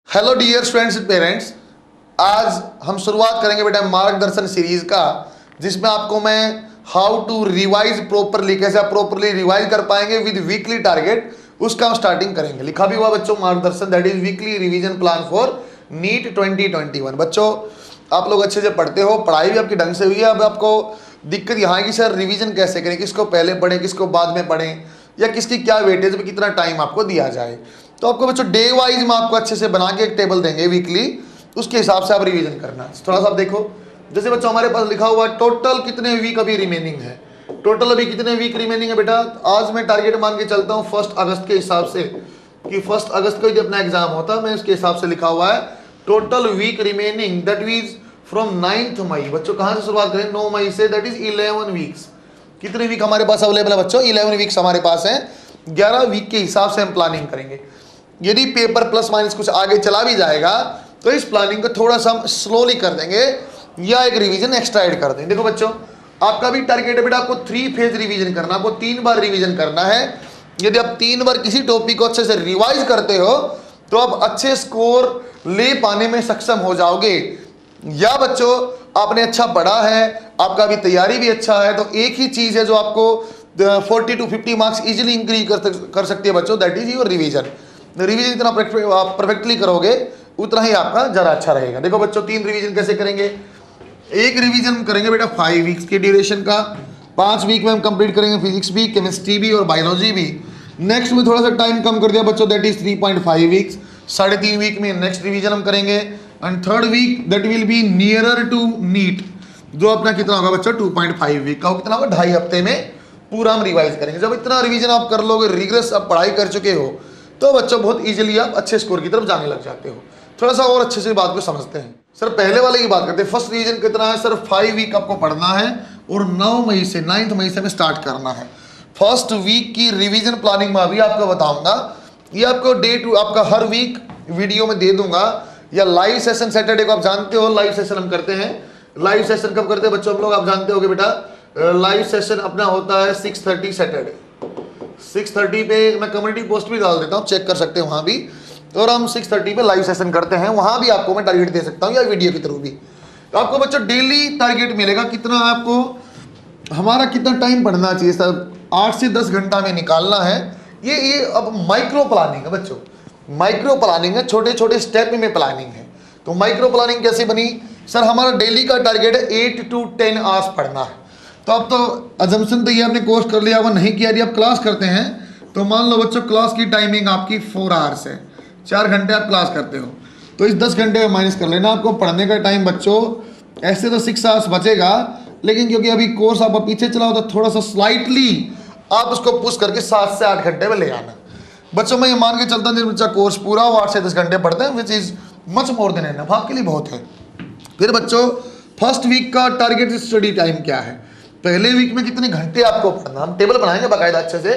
Hello dear students and parents, आज हम शुरुआत करेंगे बेटा मार्गदर्शन सीरीज का, जिसमें आपको मैं हाउ टू रिवाइज प्रोपरली, कैसे आप प्रोपरली रिवाइज कर पाएंगे विद वीकली टारगेट, उसका हम स्टार्टिंग करेंगे। लिखा भी हुआ बच्चों मार्गदर्शन, that is weekly revision plan for NEET 2021। बच्चों आप लोग अच्छे से पढ़ते हो, पढ़ाई भी आपकी ढंग से हुई है। अब आपको दिक्कत यहाँ की सर रिवीजन कैसे करें, किसको पहले पढ़ें किसको बाद में पढ़ें, या किसकी क्या वेटेज में कितना टाइम आपको दिया जाए। तो आपको बच्चों डे वाइज में आपको अच्छे से बना के एक टेबल देंगे वीकली, उसके हिसाब से आप रिवीजन करना। थोड़ा सा आप देखो, जैसे बच्चों हमारे पास लिखा हुआ टोटल कितने वीक अभी रिमेनिंग है। टोटल अभी कितने वीक रिमेनिंग है बेटा, आज मैं टारगेट मान के चलता हूँ 1 अगस्त के हिसाब से, कि 1 अगस्त को यदि अपना एग्जाम होता, मैं उसके हिसाब से लिखा हुआ है total week remaining, that means from 9 मई। बच्चों कहाँ से शुरुआत करें, 9 मई से, दैट इज 11 वीक्स। कितने वीक हमारे पास अवेलेबल है बच्चों, 11 वीक्स हमारे पास हैं। 11 वीक के हिसाब से हम प्लानिंग करेंगे। यदि पेपर प्लस माइनस कुछ आगे चला भी जाएगा तो इस प्लानिंग को थोड़ा सा हम स्लोली कर देंगे या एक रिवीजन एक्स्ट्रा ऐड कर देंगे। देखो बच्चों, आपका भी टारगेट है बेटा, आपको 3 फेज रिवीजन करना, आपको 3 बार रिवीजन करना है। यदि आप 3 बार किसी टॉपिक को अच्छे से रिवाइज करते हो तो आप अच्छे स्कोर ले पाने में सक्षम हो जाओगे। या बच्चों आपने अच्छा पढ़ा है, आपका भी तैयारी भी अच्छा है, तो एक ही चीज है जो आपको 40 to 50 मार्क्स इजिली इंक्रीज कर सकती है बच्चों, that is your revision. Revision जितना आप परफेक्टली करोगे उतना ही आपका जरा अच्छा रहेगा। देखो बच्चों 3 रिवीजन कैसे करेंगे। एक रिवीजन करेंगे बेटा 5 वीक्स की ड्यूरेशन का, 5 वीक में हम कंप्लीट करेंगे फिजिक्स भी, केमिस्ट्री भी और बायोलॉजी भी। नेक्स्ट में थोड़ा सा टाइम कम कर दिया बच्चों, दैट इज 3.5 वीक्स, 3.5 वीक में नेक्स्ट रिवीजन हम करेंगे। And third week that will be nearer to NEET, जो अपना कितना होगा बच्चों 2.5 वीक का, कितना होगा 2.5 हफ्ते में पूरा हम रिवाइज करेंगे। जब इतना रिवीजन आप कर लोगे, रिग्रेस आप पढ़ाई कर चुके हो, तो बच्चों बहुत इजीली आप अच्छे स्कोर की तरफ जाने लग जाते हो। थोड़ा सा और अच्छे से बात को समझते हैं। सर पहले वाले की बात करते हैं, फर्स्ट रिवीजन कितना है सर, 5 वीक आपको पढ़ना है और 9 मई से 9 मई से हमें स्टार्ट करना है। फर्स्ट वीक की रिवीजन प्लानिंग में अभी आपको बताऊंगा, ये आपको डे टू आपका हर वीक वीडियो में दे दूंगा, या लाइव सेशन सैटरडे को, आप जानते हो लाइव सेशन हम करते हैं। लाइव सेशन कब करते हैं बच्चों हम लोग, आप जानते होगे बेटा, लाइव सेशन अपना होता है 6:30 सैटरडे, 6:30 पे मैं कम्युनिटी पोस्ट भी डाल देता हूँ, चेक कर सकते हैं वहाँ भी। और हम 6:30 पे लाइव सेशन करते हैं, वहाँ भी आपको मैं टारगेट दे सकता हूँ या वीडियो के थ्रू भी। तो आपको बच्चों डेली टारगेट मिलेगा, कितना आपको हमारा कितना टाइम पढ़ना चाहिए सर, 8 से 10 घंटा में निकालना है। ये अब माइक्रो प्लानिंग है बच्चों, माइक्रो प्लानिंग है, छोटे छोटे स्टेप में प्लानिंग है। तो माइक्रो प्लानिंग कैसे बनी सर, हमारा डेली का टारगेट है 8 to 10 आवर्स पढ़ना है। तो अब तो अजम्पशन तो ये आपने कोर्स कर लिया, वो नहीं किया, यदि आप क्लास करते हैं तो मान लो बच्चों क्लास की टाइमिंग आपकी 4 आवर्स है, 4 घंटे आप क्लास करते हो, तो इस 10 घंटे में माइनस कर लेना आपको पढ़ने का टाइम बच्चों। ऐसे तो 6 आवर्स बचेगा, लेकिन क्योंकि अभी कोर्स आपका पीछे चला हो तो थोड़ा सा स्लाइटली आप उसको पुश करके 7 से 8 घंटे में ले आना बच्चों। मैं ये मान के चलता हूँ बच्चा कोर्स पूरा हो 8 से 10 घंटे पढ़ते हैं, which is much more than enough, आपके लिए बहुत है। फिर बच्चों फर्स्ट वीक का टारगेट स्टडी टाइम क्या है, पहले वीक में कितने घंटे आपको पढ़ना, हम टेबल बनाएंगे बाकायदा अच्छे से,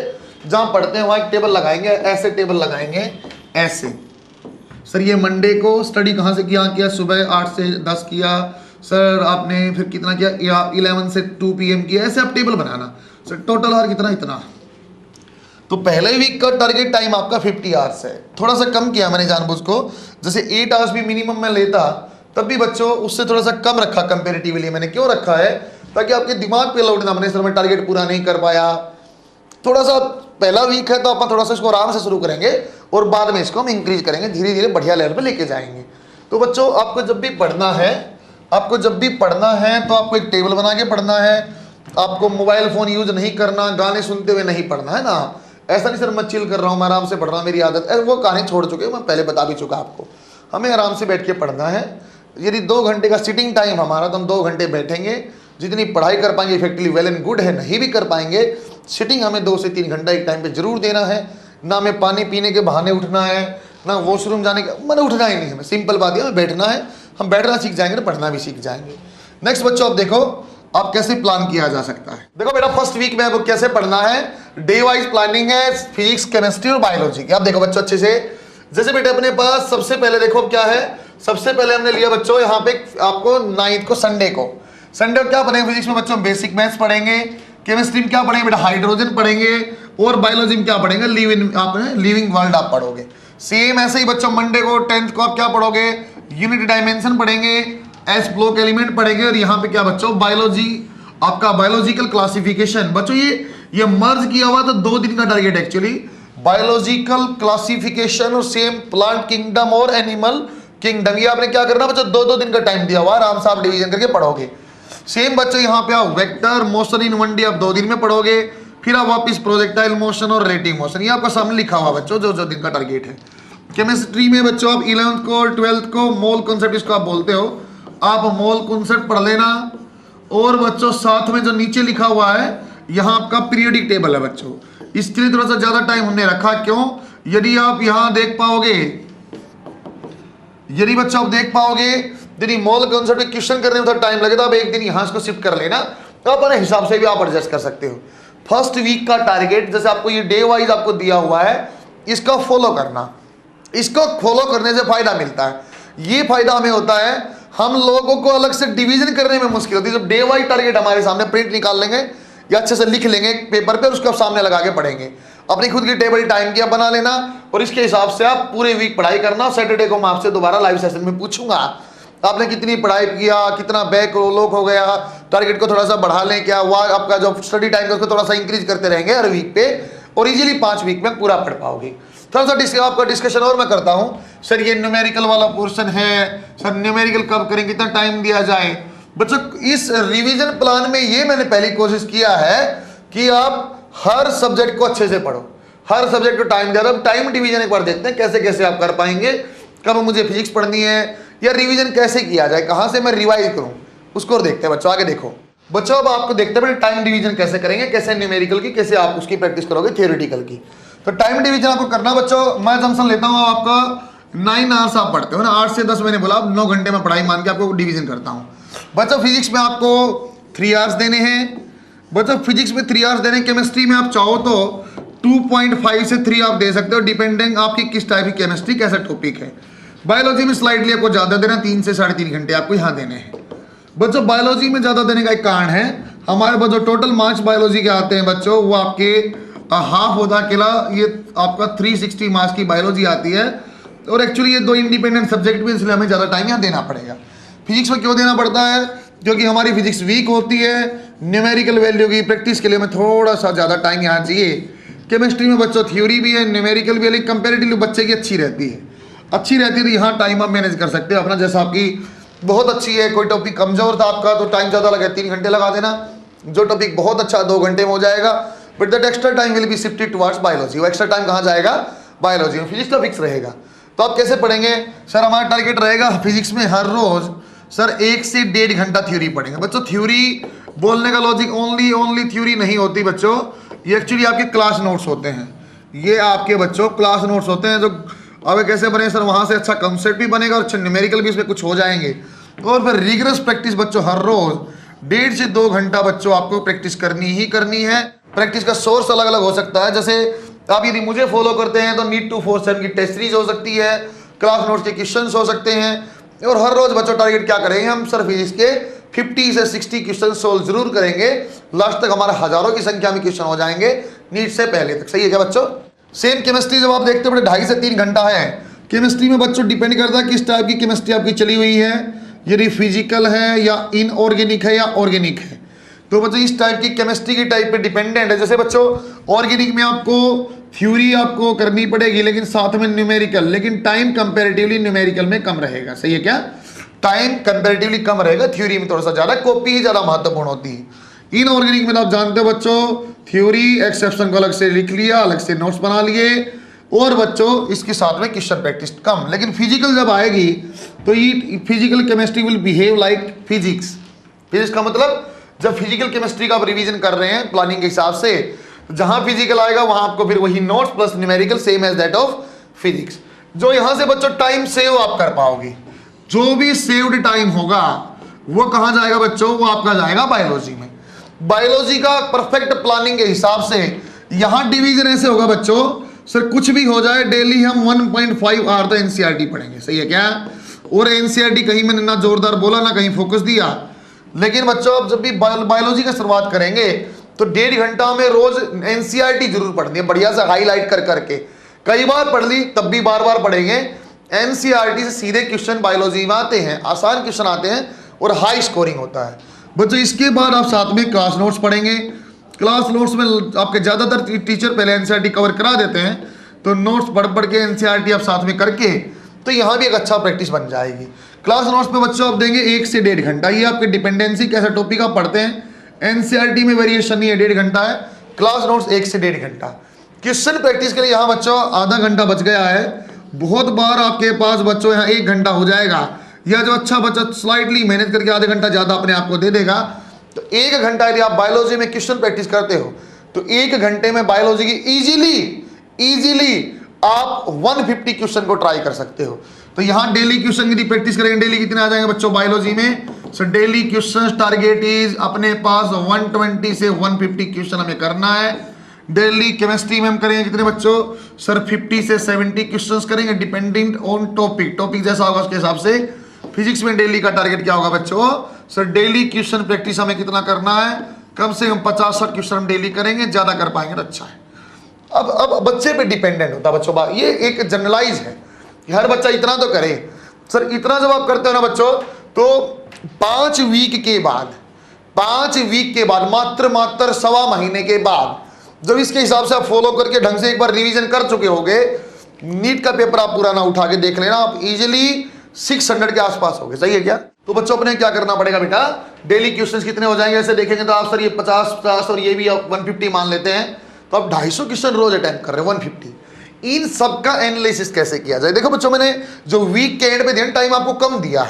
जहां पढ़ते हैं वहां एक टेबल लगाएंगे, ऐसे टेबल लगाएंगे ऐसे। सर ये मंडे को स्टडी कहाँ से किया, सुबह 8 से 10 किया सर आपने, फिर कितना किया, या 11 से 2 PM किया, ऐसे आप टेबल बनाना। सर टोटल आवर कितना, इतना। तो पहले वीक का टारगेट टाइम आपका 50 आवर्स है, थोड़ा सा कम किया मैंने जानबूझ को, जैसे 8 आवर्स भी मिनिमम में लेता, तब भी बच्चों उससे थोड़ा सा कम रखा कंपेरेटिवली। मैंने क्यों रखा है, ताकि आपके दिमाग पे लोड ना बने, सर मैं टारगेट पूरा नहीं कर पाया। थोड़ा सा पहला वीक है तो अपन थोड़ा सा इसको आराम से शुरू करेंगे और बाद में इसको हम इंक्रीज करेंगे, धीरे धीरे बढ़िया लेवल पे लेके जाएंगे। तो बच्चों आपको जब भी पढ़ना है, तो आपको एक टेबल बना के पढ़ना है। आपको मोबाइल फोन यूज नहीं करना, गाने सुनते हुए नहीं पढ़ना है ना। ऐसा नहीं सर मैं चिल कर रहा हूँ, मैं आराम से पढ़ रहा हूँ, मेरी आदत है, वो कहानी छोड़ चुके हैं, मैं पहले बता भी चुका आपको। हमें आराम से बैठ के पढ़ना है। यदि 2 घंटे का सिटिंग टाइम हमारा, तो हम 2 घंटे बैठेंगे, जितनी पढ़ाई कर पाएंगे इफेक्टिवली वेल एंड गुड है, नहीं भी कर पाएंगे, सिटिंग हमें 2 से 3 घंटा एक टाइम पे जरूर देना है। ना हमें पानी पीने के बहाने उठना है, ना वॉशरूम जाने का, मैंने उठना ही नहीं, हमें सिंपल बात है, हमें बैठना है। हम बैठना सीख जाएंगे तो पढ़ना भी सीख जाएंगे। नेक्स्ट बच्चों आप देखो आप कैसे प्लान किया जा सकता है। देखो बेटा फर्स्ट वीक में आपको कैसे पढ़ना है, डे वाइज प्लानिंग है फिजिक्स केमिस्ट्री और बायोलॉजी की। आप देखो बच्चों अच्छे से, जैसे बेटे अपने पास सबसे पहले देखो क्या है, सबसे पहले हमने लिया बच्चों यहाँ पे आपको 9 को संडे को क्या पढ़ेंगे फिजिक्स में बच्चों, बेसिक मैथ्स पढ़ेंगे, केमिस्ट्री में क्या पढ़ेंगे बेटा, हाइड्रोजन पढ़ेंगे, और बायोलॉजी में क्या पढ़ेंगे, लिविंग वर्ल्ड आप पढ़ोगे। सेम ऐसे ही बच्चों मंडे को 10th को आप क्या पढ़ोगे, यूनिट डायमेंशन पढ़ेंगे, एस ब्लॉक एलिमेंट पढ़ेंगे, और यहाँ पे क्या बच्चों बायोलॉजी, आपका बायोलॉजिकल क्लासिफिकेशन। बच्चों ये मर्ज किया हुआ तो 2 दिन का टारगेट एक्चुअली, बायोलॉजिकल क्लासिफिकेशन और सेम प्लांट किंगडम और एनिमल किंगडम। ये आपने क्या करना बच्चों, 2-2 दिन का टाइम दिया हुआ, आराम से आप डिवीजन करके पढ़ोगे। सेम बच्चों यहाँ पे आप वेक्टर मोशन इन 1 डे आप 2 दिन में पढ़ोगे, फिर आप वापस प्रोजेक्टाइल मोशन और रेटिंग मोशन, ये आपका सामने लिखा हुआ बच्चों जो दिन का टारगेट है। केमिस्ट्री में बच्चों आप 11th को 12th को मोल कॉन्सेप्ट इसको आप बोलते हो, आप मोल कॉन्सेप्ट पढ़ लेना। और बच्चों साथ में जो नीचे लिखा हुआ है यहाँ आपका पीरियोडिक टेबल है बच्चों, इसके लिए थोड़ा सा ज्यादा टाइम हमने रखा। क्यों? यदि आप यहाँ देख पाओगे, यदि बच्चों आप देख पाओगे, यदि मोल कॉन्सेप्ट क्वेश्चन करने में थोड़ा टाइम लगे तो आप एक दिन यहाँ इसको शिफ्ट कर लेना, तो अपने हिसाब से भी आप एडजस्ट कर सकते हो। फर्स्ट वीक का टारगेट जैसे आपको ये डे वाइज आपको दिया हुआ है, इसको फॉलो करना। इसको फॉलो करने से फायदा मिलता है, ये फायदा हमें होता है, हम लोगों को अलग से डिवीजन करने में मुश्किल होती है। जब डे वाइज टारगेट हमारे सामने प्रिंट निकाल लेंगे या अच्छे से लिख लेंगे पेपर पे, उसको सामने लगा के पढ़ेंगे, अपनी खुद की टेबल टाइम की आप बना लेना, और इसके हिसाब से आप पूरे वीक पढ़ाई करना। सैटरडे को मैं आपसे दोबारा लाइव सेशन में पूछूंगा आपने कितनी पढ़ाई किया, कितना बैक लॉक हो गया, टारगेट को थोड़ा सा बढ़ा लें क्या, वह आपका जो स्टडी टाइम है उसको थोड़ा सा इंक्रीज करते रहेंगे हर वीक पे, और इजीली 5 वीक में पूरा पढ़ पाओगे। थोड़ा सा आपका डिस्कशन और मैं करता हूँ। सर ये न्यूमेरिकल वाला पोर्शन है, सर न्यूमेरिकल कब करें, कितना टाइम दिया जाए। बच्चों इस रिवीजन प्लान में ये मैंने पहली कोशिश किया है कि आप हर सब्जेक्ट को अच्छे से पढ़ो, हर सब्जेक्ट को टाइम दिया। अब टाइम डिवीजन एक बार देखते हैं कैसे कैसे आप कर पाएंगे, कब मुझे फिजिक्स पढ़नी है, या रिवीजन कैसे किया जाए, कहाँ से मैं रिवाइज करूँ, उसको देखते हैं बच्चों। आगे देखो बच्चों, अब आपको देखते हैं टाइम डिवीजन कैसे करेंगे, कैसे न्यूमेरिकल की, कैसे आप उसकी प्रैक्टिस करोगे थियोरेटिकल की। तो टाइम डिवीजन आपको करना बच्चों, मैं जंक्शन लेता हूँ, आपका 9 आवर्स आप पढ़ते हो ना, 8 से 10 मैंने बोला, अब 9 घंटे में पढ़ाई मान के आपको डिवीजन करता हूँ। बच्चों फिजिक्स में आपको 3 आवर्स देने हैं बच्चों, फिजिक्स में 3 आवर्स देने। केमिस्ट्री में आप चाहो तो 2.5 से 3 आप दे सकते हो, डिपेंडिंग आपकी किस टाइप की केमिस्ट्री, कैसा टॉपिक है। बायोलॉजी में स्लाइडली आपको ज़्यादा देना, 3 से 3.5 घंटे आपको यहाँ देने हैं बच्चों। बायोलॉजी में ज़्यादा देने का एक कारण है, हमारे पास जो टोटल मार्क्स बायोलॉजी के आते हैं बच्चों, वो आपके हाफ होता अकेला, ये आपका 360 मार्क्स की बायोलॉजी आती है, और एक्चुअली ये 2 इंडिपेंडेंट सब्जेक्ट भी, इसलिए हमें ज़्यादा टाइम यहाँ देना पड़ेगा। फिजिक्स में क्यों देना पड़ता है? क्योंकि हमारी फिजिक्स वीक होती है, न्यूमेरिकल वैल्यू की प्रैक्टिस के लिए हमें थोड़ा सा ज़्यादा टाइम यहाँ चाहिए। केमिस्ट्री में बच्चों थ्योरी भी है, न्यूमेरिकल भी है, लेकिन कंपेरेटिवली बच्चे की अच्छी रहती है तो यहाँ टाइम आप मैनेज कर सकते हो अपना। जैसा आपकी बहुत अच्छी है, कोई टॉपिक कमजोर था आपका तो टाइम ज़्यादा लगे, 3 घंटे लगा देना। जो टॉपिक बहुत अच्छा 2 घंटे में हो जाएगा, but that extra time will be shifted towards biology. वो एक्स्ट्रा टाइम कहाँ जाएगा? बायोलॉजी में। फिजिक्स का फिक्स रहेगा। तो आप कैसे पढ़ेंगे? सर हमारा टारगेट रहेगा फिजिक्स में हर रोज सर 1 से 1.5 घंटा थ्योरी पढ़ेंगे बच्चों। थ्योरी बोलने का लॉजिक ओनली थ्योरी नहीं होती बच्चों, ये एक्चुअली आपके क्लास नोट्स होते हैं। ये आपके बच्चों क्लास नोट्स होते हैं, जो अब कैसे बने सर, वहाँ से अच्छा कंसेप्ट भी बनेगा और अच्छे न्यूमेरिकल भी इसमें कुछ हो जाएंगे। और फिर रिगरस प्रैक्टिस बच्चों, हर रोज 1.5 से 2 घंटा बच्चों आपको प्रैक्टिस करनी ही करनी है। प्रैक्टिस का सोर्स अलग अलग हो सकता है, जैसे आप यदि मुझे फॉलो करते हैं तो नीट 247 की टेस्ट सीरीज हो सकती है, क्लास नोट्स के क्वेश्चन हो सकते हैं, और हर रोज बच्चों टारगेट क्या करेंगे हम? सर फिजिक्स के 50 से 60 क्वेश्चन सोल्व जरूर करेंगे। लास्ट तक हमारे हजारों की संख्या में क्वेश्चन हो जाएंगे नीट से पहले तक। सही है क्या बच्चों? सेम केमिस्ट्री जब आप देखते हो 2.5 से 3 घंटा है। केमिस्ट्री में बच्चों डिपेंड करता है किस टाइप की केमिस्ट्री आपकी चली हुई है, यदि फिजिकल है या इनऑर्गेनिक है या ऑर्गेनिक है। तो बच्चों इस टाइप की केमिस्ट्री की टाइप पे डिपेंडेंट है। जैसे बच्चों ऑर्गेनिक में आपको थ्योरी आपको करनी पड़ेगी, लेकिन साथ में न्यूमेरिकल, लेकिन टाइम कंपैरेटिवली न्यूमेरिकल में कम रहेगा। सही है क्या? टाइम कंपैरेटिवली कम रहेगा, थ्योरी में थोड़ा सा ज्यादा, कॉपी ही ज्यादा महत्वपूर्ण होती है। इनऑर्गेनिक में तो आप जानते हो बच्चों, थ्योरी एक्सेप्शन को अलग से लिख लिया, अलग से नोट्स बना लिए, और बच्चों इसके साथ में क्वेश्चन प्रैक्टिस कम। लेकिन फिजिकल जब आएगी तो ये physical chemistry will behave like physics. Physics का मतलब जब फिजिकल केमिस्ट्री का आप रिवीजन कर रहे हैं प्लानिंग के हिसाब से, जहां फिजिकल आएगा वहां आपको फिर वही notes plus numerical same as that of physics. जो यहां से बच्चों टाइम सेव आप कर पाओगे, जो भी सेव्ड टाइम होगा वो कहां जाएगा बच्चों? वो आपका जाएगा बायोलॉजी में। बायोलॉजी का परफेक्ट प्लानिंग के हिसाब से यहां डिवीजन ऐसे होगा बच्चों, सर कुछ भी हो जाए डेली हम 1.5 आवर तो एनसीईआरटी पढ़ेंगे। सही है क्या? और एनसीईआरटी कहीं मैंने ना जोरदार बोला ना कहीं फोकस दिया, लेकिन बच्चों आप जब भी बायोलॉजी का शुरुआत करेंगे तो 1.5 घंटा में रोज एनसीईआरटी जरूर पढ़नी है, बढ़िया से हाईलाइट कर करके। कई बार पढ़ ली तब भी बार बार पढ़ेंगे। एनसीईआरटी से सीधे क्वेश्चन बायोलॉजी में आते हैं, आसान क्वेश्चन आते हैं और हाई स्कोरिंग होता है बच्चों। इसके बाद आप साथ में क्लास नोट्स पढ़ेंगे। क्लास नोट्स में आपके ज़्यादातर टीचर पहले एनसीईआरटी कवर करा देते हैं, तो नोट्स पढ़ पढ़ के एनसीईआरटी आप साथ में करके, तो यहाँ भी एक अच्छा प्रैक्टिस बन जाएगी। क्लास नोट्स में बच्चों आप देंगे 1 से 1.5 घंटा। ये आपके डिपेंडेंसी कैसा टॉपिक आप पढ़ते हैं, एनसीईआरटी में वेरिएशन नहीं है, 1.5 घंटा है। क्लास नोट्स 1 से 1.5 घंटा। क्वेश्चन प्रैक्टिस के लिए यहाँ बच्चों आधा घंटा बच गया है। बहुत बार आपके पास बच्चों यहाँ 1 घंटा हो जाएगा, या जो अच्छा बच्चा स्लाइटली मेहनत करके आधे घंटा ज़्यादा अपने आप को दे देगा। तो 1 घंटा यदि आप बायोलॉजी में क्वेश्चन प्रैक्टिस करते हो तो 1 घंटे में बायोलॉजी की इजीली आप 150 क्वेश्चन को ट्राई कर सकते हो। तो यहाँ डेली क्वेश्चन की प्रैक्टिस करेंगे, डेली कितने आ जाएंगे बच्चों बायोलॉजी में। So daily question target is अपने पास 120 से 150 क्वेश्चन हमें करना है। डेली केमिस्ट्री में हम करेंगे कितने बच्चों, सर 50 से 70 क्वेश्चंस करेंगे डिपेंडिंग ऑन टॉपिक जैसा होगा उसके हिसाब से। फिजिक्स में डेली का टारगेट क्या होगा बच्चों, सर डेली क्वेश्चन प्रैक्टिस हमें कितना करना है, कम से कम 50-60 क्वेश्चन हम डेली करेंगे, ज्यादा कर पाएंगे तो अच्छा है। अब बच्चे पे डिपेंडेंट होता है बच्चों, ये एक जनरलाइज है कि हर बच्चा इतना तो करे। सर इतना जब आप करते हो ना बच्चों, तो 5 वीक के बाद मात्र सवा महीने के बाद जब इसके हिसाब से आप फॉलो करके ढंग से एक बार रिवीजन कर चुके होगे, नीट का पेपर आप पूरा ना उठा के देख लेना, आप इजीली 600 के आसपास होगे। सही है क्या? तो बच्चों अपने क्या करना पड़ेगा बेटा, डेली क्वेश्चंस कितने हो जाएंगे ऐसे देखेंगे तो आप सर ये 50 और ये भी आप 150 मान लेते हैं, तो आप 250 क्वेश्चन रोज अटेम्प्ट कर रहे हैं 150। इन सब का एनालिसिस कैसे किया जाए? देखो बच्चों मैंने जो वीक के एंड पे दिन टाइम आपको कम दिया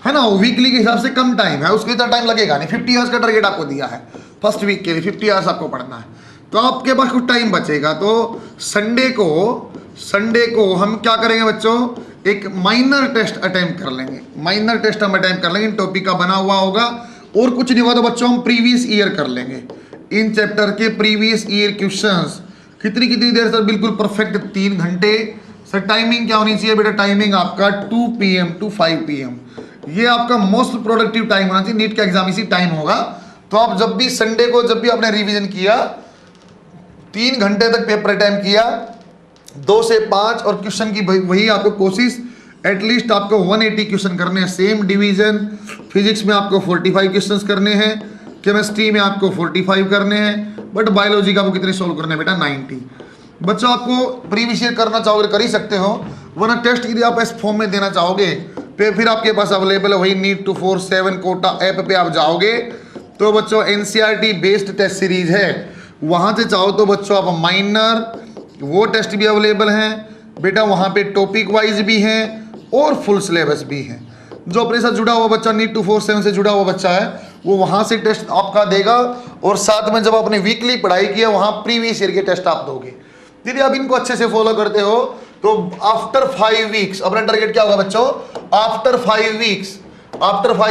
है ना, वीकली के हिसाब से कम टाइम है, उसके इतना टाइम लगेगा नहीं। 50 आवर्स का टारगेट आपको दिया है फर्स्ट वीक के लिए, 50 आवर्स आपको पढ़ना है, तो आपके पास कुछ टाइम बचेगा। तो संडे को हम क्या करेंगे बच्चों, एक माइनर टेस्ट अटेम्प्ट कर लेंगे। माइनर टेस्ट हम अटेम्प्ट कर लेंगे, टॉपिक का बना हुआ होगा, और कुछ नहीं हुआ तो बच्चों हम प्रीवियस ईयर कर लेंगे। इन चैप्टर के प्रीवियस ईयर क्वेश्चंस कितनी देर सर, बिल्कुल परफेक्ट 3 घंटे। सर टाइमिंग क्या होनी चाहिए बेटा, टाइमिंग आपका 2 PM to 5 PM, ये आपका मोस्ट प्रोडक्टिव टाइम होना चाहिए। नीट का एग्जाम इसी टाइम होगा। तो आप जब भी संडे को जब भी आपने रिवीजन किया, 3 घंटे तक पेपर अटेम्प्ट किया, 2 से 5, और क्वेश्चन की वही आपको कोशिश एटलीस्ट आपको 180 क्वेश्चन करने हैं, सेम डिवीजन। फिजिक्स में आपको 45 क्वेश्चंस करने हैं, केमिस्ट्री में आपको 45 करने हैं, बट बायोलॉजी का आपको कितने सोल्व करने हैं बेटा, 90। बच्चों आपको प्रीवियस ईयर करना चाहोगे कर ही सकते हो, वरना टेस्ट यदि आप इस फॉर्म में देना चाहोगे फिर आपके पास अवेलेबल है वही नीट 247 कोटा ऐप पे आप जाओगे तो बच्चों एनसीईआरटी बेस्ड टेस्ट सीरीज है, वहाँ से चाहो तो बच्चों आप माइनर वो टेस्ट भी अवेलेबल हैं बेटा, वहाँ पे टॉपिक वाइज भी हैं और फुल सिलेबस भी हैं। जो अपने साथ जुड़ा हुआ बच्चा नीट 247 से जुड़ा हुआ बच्चा है वो वहाँ से टेस्ट आपका देगा, और साथ में जब आपने वीकली पढ़ाई की है वहाँ प्रीवियस ईयर के टेस्ट आप दोगे। यदि आप इनको अच्छे से फॉलो करते हो तो आफ्टर 5 वीक्स अपना टारगेट क्या होगा बच्चों, आफ्टर 5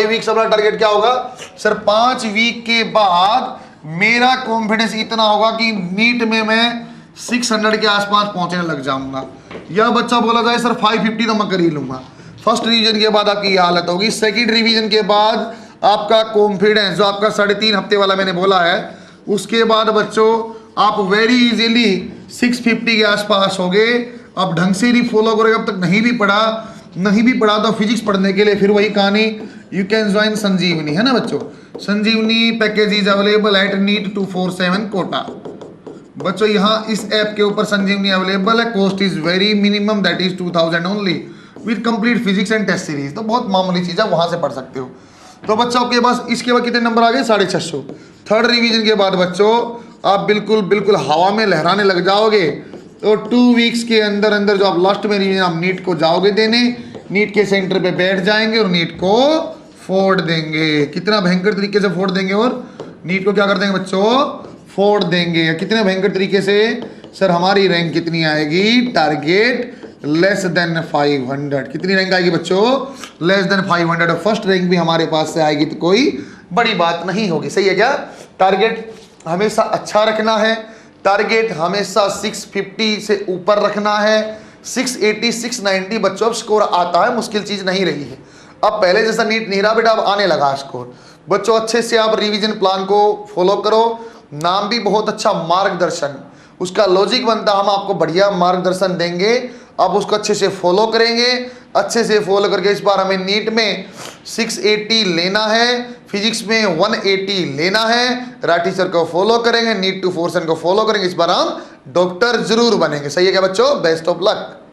वीक्स अपना टारगेट क्या होगा सर, 5 वीक के बाद मेरा कॉन्फिडेंस इतना होगा कि नीट में मैं 600 के आसपास पहुंचने लग जाऊंगा। या बच्चा बोला जाए सर 550 तो मैं कर ही लूंगा। फर्स्ट रिवीजन के बाद आपकी ये हालत होगी, सेकंड रिवीजन के बाद आपका कॉन्फिडेंस जो आपका 3.5 हफ्ते वाला मैंने बोला है, उसके बाद बच्चों आप वेरी इजीली 650 के आसपास हो गए। आप ढंग से नहीं फॉलो करोगे, अब तक नहीं भी पढ़ा तो फिजिक्स पढ़ने के लिए फिर वही कहानी, यू कैन ज्वाइन संजीवनी, है ना बच्चों। Sanjeevani package is available at NEET 247 quota. बच्चों यहाँ इस ऐप के ऊपर संजीवनी अवेलेबल है, cost is very minimum that is 2000 only with complete physics and test series. तो बहुत मामूली चीज़ है, वहाँ से पढ़ सकते हो। तो बच्चों आपके पास इसके बाद कितने नंबर आ गए, 650। थर्ड रिवीजन के बाद बच्चों आप बिल्कुल हवा में लहराने लग जाओगे। तो 2 वीक्स के अंदर जो आप लास्ट में रिवीजन आप नीट को जाओगे देने, नीट के सेंटर पे बैठ जाएंगे और नीट को फोड़ देंगे। कितना भयंकर तरीके से फोड़ देंगे, और नीट को क्या कर देंगे बच्चों, फोड़ देंगे। कितने भयंकर तरीके से सर, हमारी रैंक कितनी आएगी, टारगेट लेस देन 500। कितनी रैंक आएगी बच्चों, लेस देन 500। फर्स्ट रैंक भी हमारे पास से आएगी तो कोई बड़ी बात नहीं होगी। सही है क्या? टारगेट हमेशा अच्छा रखना है, टारगेट हमेशा 650 से ऊपर रखना है। 680 690 बच्चों अब स्कोर आता है, मुश्किल चीज नहीं रही है। अब पहले जैसा नीट नहीं रहा बेटा, अब आने लगा स्कोर। बच्चों अच्छे से आप रिवीजन प्लान को फॉलो करो। नाम भी बहुत अच्छा, उसका लॉजिक बनता हम आपको बढ़िया मार्गदर्शन देंगे, आप उसको अच्छे से फॉलो करेंगे। अच्छे से फॉलो करके इस बार हमें नीट में 680 लेना है, फिजिक्स में 180 लेना है। राठी सर को फॉलो करेंगे, नीट टू 4 को फॉलो करेंगे, इस बार हम डॉक्टर जरूर बनेंगे। सही है क्या बच्चों? Best of luck.